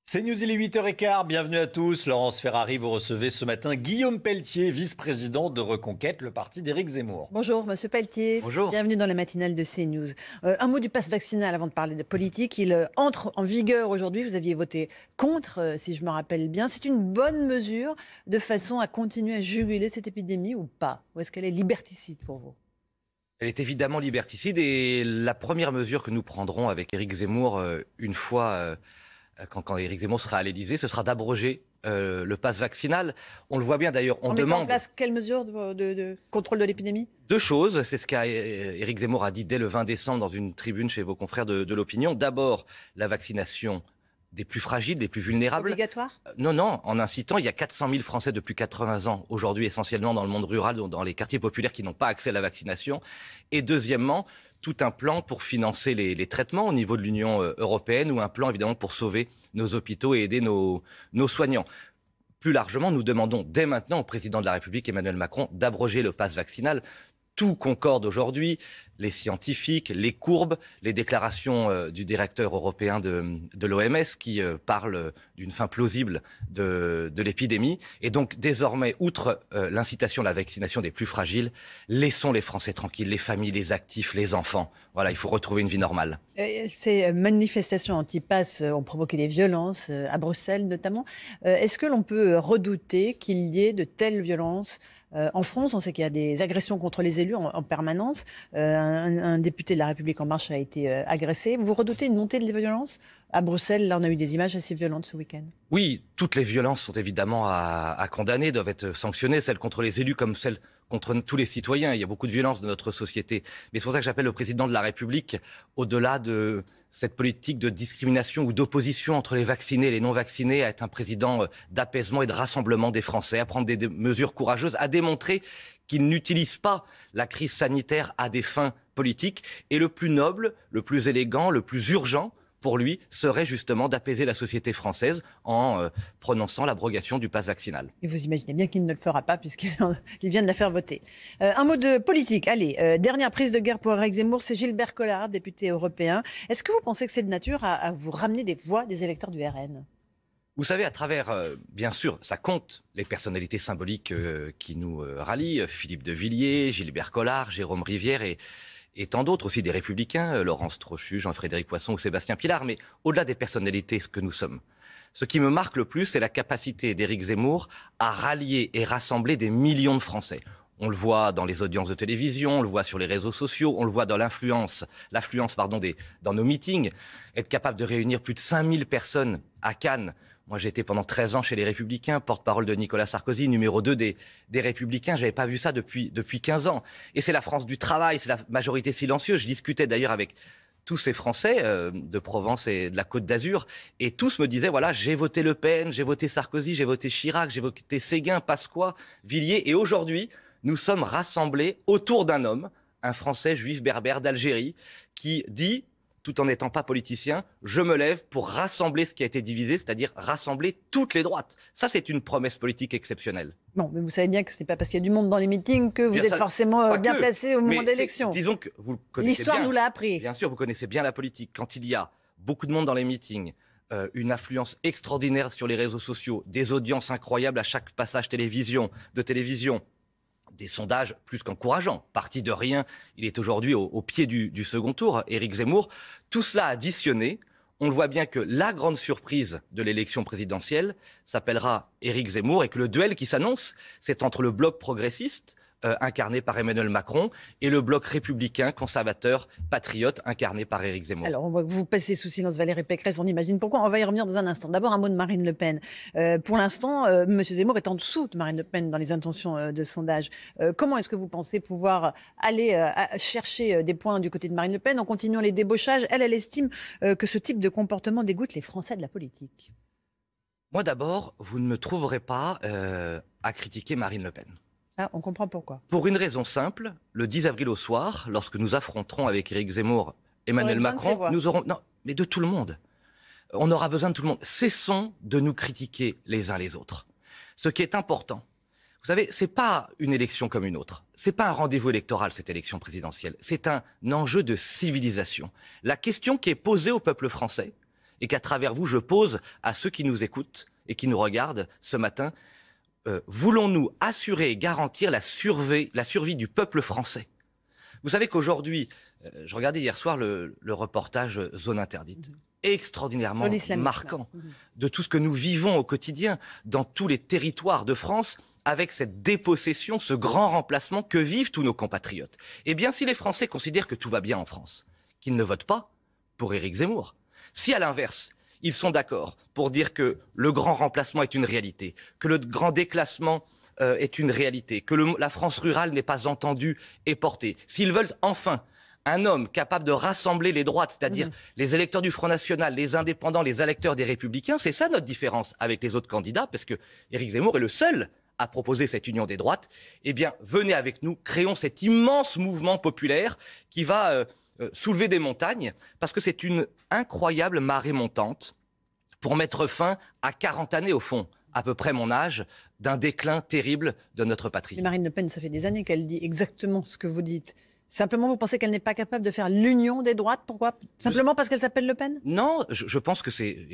C'est News, il est 8h15, bienvenue à tous. Laurence Ferrari, vous recevez ce matin Guillaume Pelletier, vice-président de Reconquête, le parti d'Éric Zemmour. Bonjour Monsieur Pelletier. Bonjour. Bienvenue dans la matinale de CNews. Un mot du pass vaccinal avant de parler de politique. Il entre en vigueur aujourd'hui. Vous aviez voté contre, si je me rappelle bien. C'est une bonne mesure de façon à continuer à juguler cette épidémie ou pas? Ou est-ce qu'elle est liberticide pour vous? Elle est évidemment liberticide et la première mesure que nous prendrons avec Éric Zemmour une fois... Quand Éric Zemmour sera à l'Élysée, ce sera d'abroger le pass vaccinal. On le voit bien d'ailleurs, on demande... en place quelle mesure de contrôle de l'épidémie? Deux choses, c'est ce qu'Éric Zemmour a dit dès le 20 décembre dans une tribune chez vos confrères de l'opinion. D'abord, la vaccination des plus fragiles, des plus vulnérables. Obligatoire? Non, en incitant, il y a 400 000 Français de plus de 80 ans, aujourd'hui essentiellement dans le monde rural, dans les quartiers populaires qui n'ont pas accès à la vaccination. Et deuxièmement, tout un plan pour financer les traitements au niveau de l'Union européenne ou un plan évidemment pour sauver nos hôpitaux et aider nos soignants. Plus largement, nous demandons dès maintenant au président de la République, Emmanuel Macron, d'abroger le pass vaccinal. Tout concorde aujourd'hui, les scientifiques, les courbes, les déclarations du directeur européen de l'OMS qui parle d'une fin plausible de l'épidémie. Et donc désormais, outre l'incitation à la vaccination des plus fragiles, laissons les Français tranquilles, les familles, les actifs, les enfants. Voilà, il faut retrouver une vie normale. Ces manifestations anti-pass ont provoqué des violences, à Bruxelles notamment. Est-ce que l'on peut redouter qu'il y ait de telles violences en France? On sait qu'il y a des agressions contre les élus en permanence. Un député de La République En Marche a été agressé. Vous redoutez une montée de violences? À Bruxelles, là, on a eu des images assez violentes ce week-end. Oui, toutes les violences sont évidemment à condamner, doivent être sanctionnées, celles contre les élus comme celles contre tous les citoyens. Il y a beaucoup de violences dans notre société. Mais c'est pour ça que j'appelle le président de la République, au-delà de cette politique de discrimination ou d'opposition entre les vaccinés et les non-vaccinés, à être un président d'apaisement et de rassemblement des Français, à prendre des mesures courageuses, à démontrer qu'il n'utilise pas la crise sanitaire à des fins politiques. Et le plus noble, le plus élégant, le plus urgent, pour lui, serait justement d'apaiser la société française en prononçant l'abrogation du pass vaccinal. Et vous imaginez bien qu'il ne le fera pas puisqu'il vient de la faire voter. Un mot de politique. Allez, dernière prise de guerre pour Éric Zemmour, c'est Gilbert Collard, député européen. Est-ce que vous pensez que c'est de nature à vous ramener des voix des électeurs du RN? Vous savez, à travers, bien sûr, ça compte, les personnalités symboliques qui nous rallient, Philippe de Villiers, Gilbert Collard, Jérôme Rivière et tant d'autres aussi, des Républicains, Laurence Trochu, Jean-Frédéric Poisson ou Sébastien Pilard. Mais au-delà des personnalités que nous sommes, ce qui me marque le plus, c'est la capacité d'Éric Zemmour à rallier et rassembler des millions de Français. On le voit dans les audiences de télévision, on le voit sur les réseaux sociaux, on le voit dans l'affluence dans nos meetings. Être capable de réunir plus de 5000 personnes à Cannes. Moi, j'ai été pendant 13 ans chez les Républicains, porte-parole de Nicolas Sarkozy, numéro 2 des Républicains. J'avais pas vu ça depuis 15 ans. Et c'est la France du travail, c'est la majorité silencieuse. Je discutais d'ailleurs avec tous ces Français de Provence et de la Côte d'Azur, et tous me disaient, voilà, j'ai voté Le Pen, j'ai voté Sarkozy, j'ai voté Chirac, j'ai voté Séguin, Pasqua, Villiers, et aujourd'hui, nous sommes rassemblés autour d'un homme, un Français juif berbère d'Algérie, qui dit, tout en n'étant pas politicien, je me lève pour rassembler ce qui a été divisé, c'est-à-dire rassembler toutes les droites. Ça, c'est une promesse politique exceptionnelle. Bon, mais vous savez bien que ce n'est pas parce qu'il y a du monde dans les meetings que vous êtes forcément bien placé au moment d'élection. Disons que vous connaissez bien. L'histoire nous l'a appris. Bien sûr, vous connaissez bien la politique. Quand il y a beaucoup de monde dans les meetings, une affluence extraordinaire sur les réseaux sociaux, des audiences incroyables à chaque passage de télévision, des sondages plus qu'encourageants. Parti de rien, il est aujourd'hui au pied du second tour, Éric Zemmour. Tout cela additionné, on le voit bien que la grande surprise de l'élection présidentielle s'appellera Éric Zemmour et que le duel qui s'annonce, c'est entre le bloc progressiste, incarné par Emmanuel Macron, et le bloc républicain, conservateur, patriote, incarné par Éric Zemmour. Alors, on voit que vous passez sous silence Valérie Pécresse, on imagine pourquoi. On va y revenir dans un instant. D'abord, un mot de Marine Le Pen. Pour l'instant, M. Zemmour est en dessous de Marine Le Pen dans les intentions de sondage. Comment est-ce que vous pensez pouvoir aller chercher des points du côté de Marine Le Pen en continuant les débauchages? Elle estime que ce type de comportement dégoûte les Français de la politique. Moi, d'abord, vous ne me trouverez pas à critiquer Marine Le Pen. Ah, on comprend pourquoi. Pour une raison simple, le 10 avril au soir, lorsque nous affronterons avec Éric Zemmour Emmanuel Macron, nous aurons... Non, mais de tout le monde. On aura besoin de tout le monde. Cessons de nous critiquer les uns les autres. Ce qui est important, vous savez, c'est pas une élection comme une autre. C'est pas un rendez-vous électoral, cette élection présidentielle. C'est un enjeu de civilisation. La question qui est posée au peuple français, et qu'à travers vous, je pose à ceux qui nous écoutent et qui nous regardent ce matin. Voulons-nous assurer et garantir la survie du peuple français? Vous savez qu'aujourd'hui, je regardais hier soir le reportage Zone interdite, extraordinairement marquant de tout ce que nous vivons au quotidien dans tous les territoires de France, avec cette dépossession, ce grand remplacement que vivent tous nos compatriotes. Eh bien, si les Français considèrent que tout va bien en France, qu'ils ne votent pas pour Éric Zemmour, si à l'inverse, ils sont d'accord pour dire que le grand remplacement est une réalité, que le grand déclassement est une réalité, que la France rurale n'est pas entendue et portée, s'ils veulent enfin un homme capable de rassembler les droites, c'est-à-dire les électeurs du Front National, les indépendants, les électeurs des Républicains, c'est ça notre différence avec les autres candidats, parce que Éric Zemmour est le seul à proposer cette union des droites. Eh bien, venez avec nous, créons cet immense mouvement populaire qui va soulever des montagnes, parce que c'est une incroyable marée montante pour mettre fin à 40 années, au fond, à peu près mon âge, d'un déclin terrible de notre patrie. Mais Marine Le Pen, ça fait des années qu'elle dit exactement ce que vous dites. Simplement, vous pensez qu'elle n'est pas capable de faire l'union des droites? Pourquoi? Simplement parce qu'elle s'appelle Le Pen? Non, je pense que c'est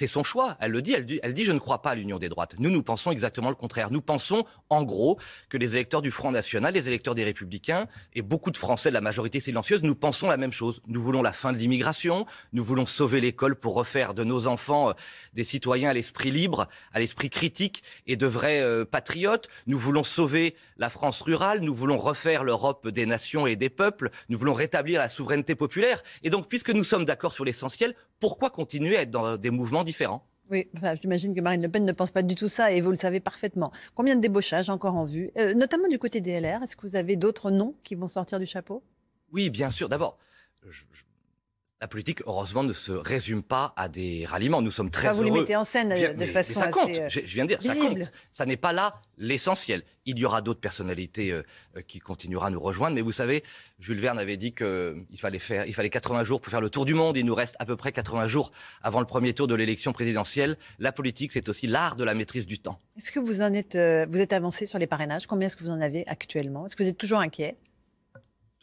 son choix. Elle le dit, elle dit je ne crois pas à l'union des droites. Nous pensons exactement le contraire. Nous pensons, en gros, que les électeurs du Front National, les électeurs des Républicains, et beaucoup de Français de la majorité silencieuse, nous pensons la même chose. Nous voulons la fin de l'immigration, nous voulons sauver l'école pour refaire de nos enfants des citoyens à l'esprit libre, à l'esprit critique et de vrais patriotes. Nous voulons sauver la France rurale, nous voulons refaire l'Europe des nations et des peuples, nous voulons rétablir la souveraineté populaire. Et donc, puisque nous sommes d'accord sur l'essentiel, pourquoi continuer à être dans des mouvements différents? Oui, enfin, j'imagine que Marine Le Pen ne pense pas du tout ça et vous le savez parfaitement. Combien de débauchages encore en vue, notamment du côté des LR? Est-ce que vous avez d'autres noms qui vont sortir du chapeau? Oui, bien sûr. D'abord, la politique, heureusement, ne se résume pas à des ralliements. Nous sommes très heureux. Vous les mettez en scène de façon ça compte. assez Je viens de dire, visible. ça compte. Ça n'est pas là l'essentiel. Il y aura d'autres personnalités qui continueront à nous rejoindre. Mais vous savez, Jules Verne avait dit qu'il fallait 80 jours pour faire le tour du monde. Il nous reste à peu près 80 jours avant le premier tour de l'élection présidentielle. La politique, c'est aussi l'art de la maîtrise du temps. Est-ce que vous êtes avancé sur les parrainages? Combien est-ce que vous en avez actuellement? Est-ce que vous êtes toujours inquiet?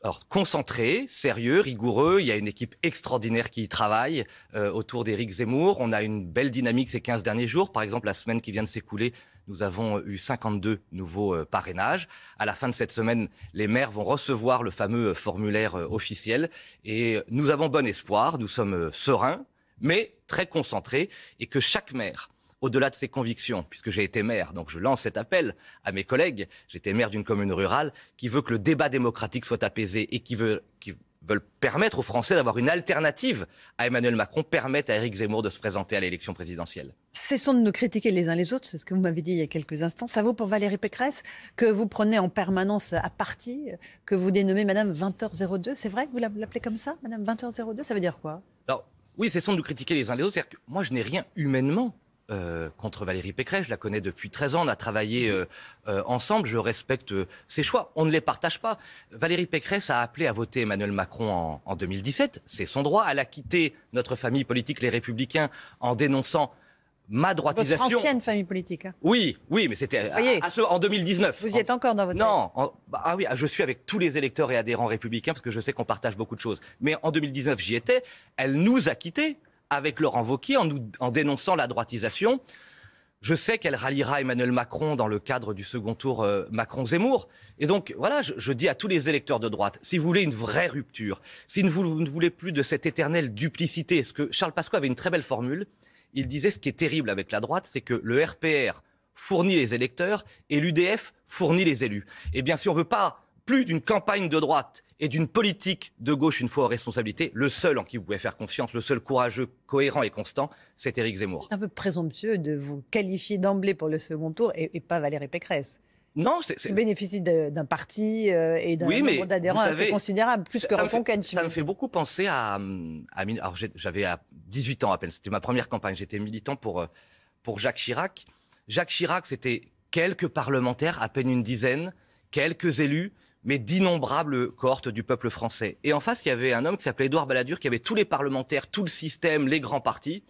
Alors, concentré, sérieux, rigoureux. Il y a une équipe extraordinaire qui y travaille autour d'Éric Zemmour. On a une belle dynamique ces 15 derniers jours. Par exemple, la semaine qui vient de s'écouler, nous avons eu 52 nouveaux parrainages. À la fin de cette semaine, les maires vont recevoir le fameux formulaire officiel. Et nous avons bon espoir, nous sommes sereins, mais très concentrés. Et que chaque maire, au-delà de ses convictions, puisque j'ai été maire, donc je lance cet appel à mes collègues, j'étais maire d'une commune rurale, qui veut que le débat démocratique soit apaisé et qui veulent permettre aux Français d'avoir une alternative à Emmanuel Macron, permettre à Éric Zemmour de se présenter à l'élection présidentielle. Cessons de nous critiquer les uns les autres, c'est ce que vous m'avez dit il y a quelques instants. Ça vaut pour Valérie Pécresse, que vous prenez en permanence à partie, que vous dénommez Madame 20h02. C'est vrai que vous l'appelez comme ça, Madame 20h02? Ça veut dire quoi? Alors, oui, cessons de nous critiquer les uns les autres. C'est-à-dire que moi, je n'ai rien humainement contre Valérie Pécresse, je la connais depuis 13 ans, on a travaillé ensemble, je respecte ses choix, on ne les partage pas. Valérie Pécresse a appelé à voter Emmanuel Macron en 2017, c'est son droit, elle a quitté notre famille politique, les Républicains, en dénonçant ma droitisation. Votre ancienne famille politique. Hein. Oui, mais c'était en 2019. Vous y êtes encore dans votre... Non, oui, je suis avec tous les électeurs et adhérents républicains, parce que je sais qu'on partage beaucoup de choses. Mais en 2019, j'y étais, elle nous a quittés, avec Laurent Wauquiez, en dénonçant la droitisation. Je sais qu'elle ralliera Emmanuel Macron dans le cadre du second tour Macron-Zemmour. Et donc, voilà, je dis à tous les électeurs de droite, si vous voulez une vraie rupture, si vous ne voulez plus de cette éternelle duplicité, ce que Charles Pasqua avait une très belle formule, il disait ce qui est terrible avec la droite, c'est que le RPR fournit les électeurs et l'UDF fournit les élus. Eh bien, si on ne veut pas plus d'une campagne de droite et d'une politique de gauche une fois aux responsabilités, le seul en qui vous pouvez faire confiance, le seul courageux, cohérent et constant, c'est Éric Zemmour. C'est un peu présomptueux de vous qualifier d'emblée pour le second tour et pas Valérie Pécresse. Non, Vous bénéficiez d'un parti et d'un nombre d'adhérents assez considérable, plus que Reconquête. Ça me fait beaucoup penser à alors j'avais à 18 ans à peine, c'était ma première campagne, j'étais militant pour Jacques Chirac. Jacques Chirac, c'était quelques parlementaires, à peine une dizaine, quelques élus, mais d'innombrables cohortes du peuple français. Et en face, il y avait un homme qui s'appelait Édouard Balladur, qui avait tous les parlementaires, tout le système, les grands partis.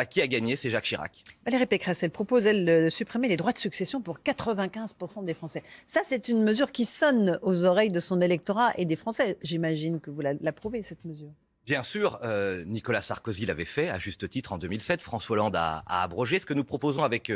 Qui a gagné? C'est Jacques Chirac. Valérie Pécresse, elle propose, de supprimer les droits de succession pour 95% des Français. Ça, c'est une mesure qui sonne aux oreilles de son électorat et des Français. J'imagine que vous l'approuvez, cette mesure. Bien sûr, Nicolas Sarkozy l'avait fait, à juste titre, en 2007. François Hollande a abrogé. Ce que nous proposons avec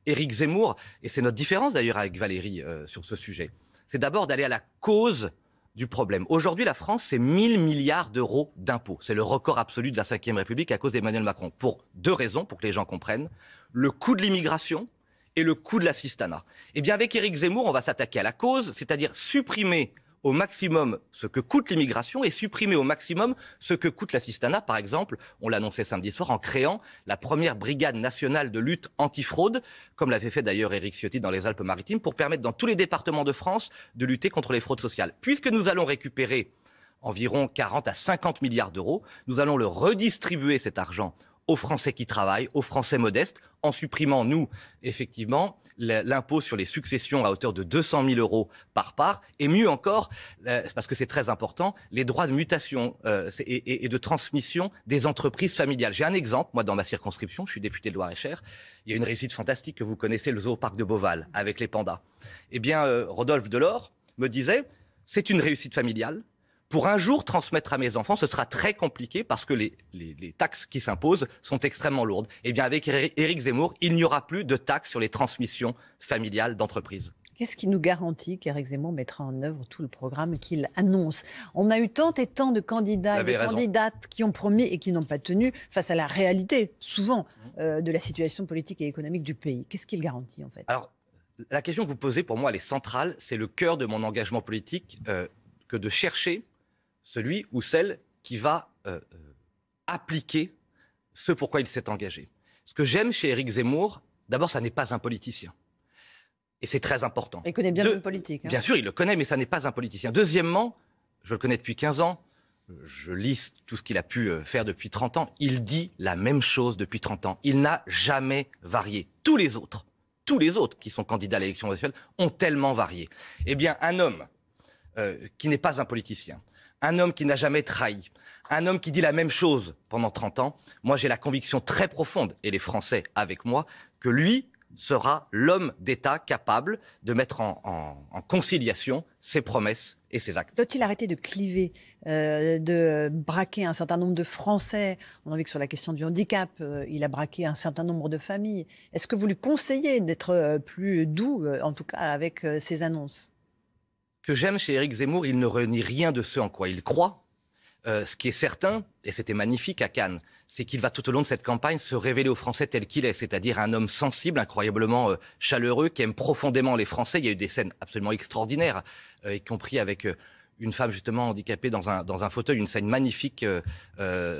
Éric Zemmour, et c'est notre différence d'ailleurs avec Valérie sur ce sujet, c'est d'abord d'aller à la cause du problème. Aujourd'hui, la France, c'est 1000 milliards d'euros d'impôts. C'est le record absolu de la Ve République à cause d'Emmanuel Macron. Pour deux raisons, pour que les gens comprennent. Le coût de l'immigration et le coût de l'assistanat. Eh bien, avec Éric Zemmour, on va s'attaquer à la cause, c'est-à-dire supprimer au maximum ce que coûte l'immigration et supprimer au maximum ce que coûte l'assistanat. Par exemple, on l'annonçait samedi soir en créant la première brigade nationale de lutte antifraude, comme l'avait fait d'ailleurs Éric Ciotti dans les Alpes-Maritimes, pour permettre dans tous les départements de France de lutter contre les fraudes sociales. Puisque nous allons récupérer environ 40 à 50 milliards d'euros, nous allons le redistribuer cet argent aux Français qui travaillent, aux Français modestes, en supprimant, nous, effectivement, l'impôt sur les successions à hauteur de 200 000 euros par part, et mieux encore, parce que c'est très important, les droits de mutation et de transmission des entreprises familiales. J'ai un exemple, moi, dans ma circonscription, je suis député de Loir-et-Cher, il y a une réussite fantastique que vous connaissez, le zooparc de Beauval, avec les pandas. Eh bien, Rodolphe Delors me disait, c'est une réussite familiale. Pour un jour transmettre à mes enfants, ce sera très compliqué parce que les taxes qui s'imposent sont extrêmement lourdes. Eh bien, avec Éric Zemmour, il n'y aura plus de taxes sur les transmissions familiales d'entreprises. Qu'est-ce qui nous garantit qu'Éric Zemmour mettra en œuvre tout le programme qu'il annonce? On a eu tant et tant de candidats et de candidates qui ont promis et qui n'ont pas tenu face à la réalité, souvent, de la situation politique et économique du pays. Qu'est-ce qu'il garantit, en fait? Alors, la question que vous posez, pour moi, elle est centrale. C'est le cœur de mon engagement politique que de chercher celui ou celle qui va appliquer ce pourquoi il s'est engagé. Ce que j'aime chez Éric Zemmour, d'abord, ça n'est pas un politicien. Et c'est très important. Il connaît bien le politique. Bien sûr, il le connaît, mais ça n'est pas un politicien. Deuxièmement, je le connais depuis 15 ans, je lis tout ce qu'il a pu faire depuis 30 ans, il dit la même chose depuis 30 ans. Il n'a jamais varié. Tous les autres qui sont candidats à l'élection nationale ont tellement varié. Eh bien, un homme qui n'est pas un politicien, un homme qui n'a jamais trahi, un homme qui dit la même chose pendant 30 ans, moi j'ai la conviction très profonde, et les Français avec moi, que lui sera l'homme d'État capable de mettre en conciliation ses promesses et ses actes. Doit-il arrêter de cliver, de braquer un certain nombre de Français? On a vu que sur la question du handicap, il a braqué un certain nombre de familles. Est-ce que vous lui conseillez d'être plus doux, en tout cas avec ses annonces? Ce que j'aime chez Éric Zemmour, il ne renie rien de ce en quoi il croit. Ce qui est certain, et c'était magnifique à Cannes, c'est qu'il va tout au long de cette campagne se révéler aux Français tel qu'il est, c'est-à-dire un homme sensible, incroyablement chaleureux, qui aime profondément les Français. Il y a eu des scènes absolument extraordinaires, y compris avec une femme justement handicapée dans un fauteuil, une scène magnifique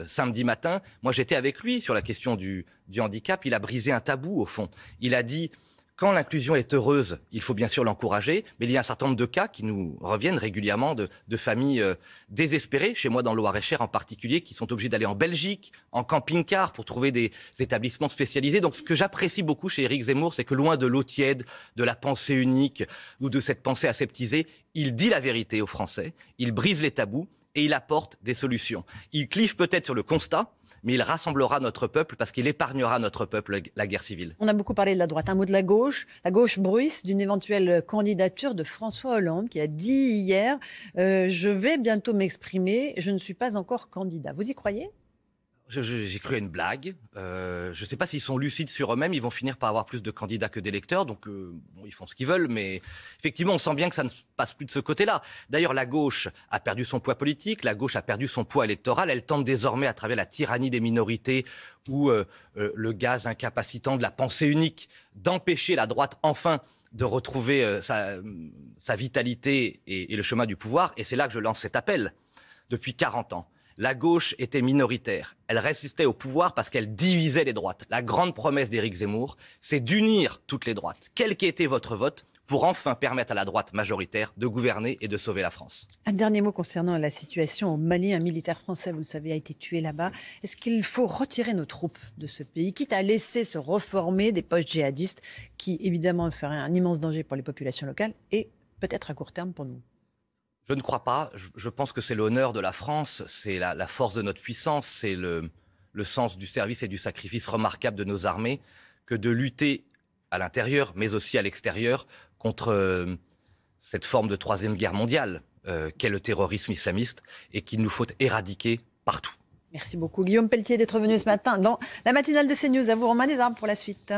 samedi matin. Moi j'étais avec lui sur la question du handicap, il a brisé un tabou au fond. Il a dit... Quand l'inclusion est heureuse, il faut bien sûr l'encourager, mais il y a un certain nombre de cas qui nous reviennent régulièrement de familles désespérées, chez moi dans le Loir-et-Cher en particulier, qui sont obligées d'aller en Belgique, en camping-car, pour trouver des établissements spécialisés. Donc ce que j'apprécie beaucoup chez Éric Zemmour, c'est que loin de l'eau tiède, de la pensée unique ou de cette pensée aseptisée, il dit la vérité aux Français, il brise les tabous et il apporte des solutions. Il clive peut-être sur le constat, mais il rassemblera notre peuple parce qu'il épargnera notre peuple la guerre civile. On a beaucoup parlé de la droite. Un mot de la gauche. La gauche bruisse d'une éventuelle candidature de François Hollande qui a dit hier « Je vais bientôt m'exprimer, je ne suis pas encore candidat ». Vous y croyez ? J'ai cru à une blague. Je ne sais pas s'ils sont lucides sur eux-mêmes. Ils vont finir par avoir plus de candidats que d'électeurs. Donc, ils font ce qu'ils veulent. Mais effectivement, on sent bien que ça ne se passe plus de ce côté-là. D'ailleurs, la gauche a perdu son poids politique. La gauche a perdu son poids électoral. Elle tente désormais, à travers la tyrannie des minorités ou le gaz incapacitant de la pensée unique, d'empêcher la droite, enfin, de retrouver sa vitalité et le chemin du pouvoir. Et c'est là que je lance cet appel. Depuis 40 ans. La gauche était minoritaire. Elle résistait au pouvoir parce qu'elle divisait les droites. La grande promesse d'Éric Zemmour, c'est d'unir toutes les droites, quel qu'ait été votre vote, pour enfin permettre à la droite majoritaire de gouverner et de sauver la France. Un dernier mot concernant la situation au Mali. Un militaire français, vous le savez, a été tué là-bas. Est-ce qu'il faut retirer nos troupes de ce pays, quitte à laisser se reformer des poches djihadistes qui, évidemment, seraient un immense danger pour les populations locales et peut-être à court terme pour nous? Je ne crois pas. Je pense que c'est l'honneur de la France, c'est la force de notre puissance, c'est le sens du service et du sacrifice remarquable de nos armées que de lutter à l'intérieur, mais aussi à l'extérieur, contre cette forme de troisième guerre mondiale qu'est le terrorisme islamiste et qu'il nous faut éradiquer partout. Merci beaucoup Guillaume Pelletier d'être venu ce matin dans la matinale de CNews. À vous Romain Desarmes pour la suite.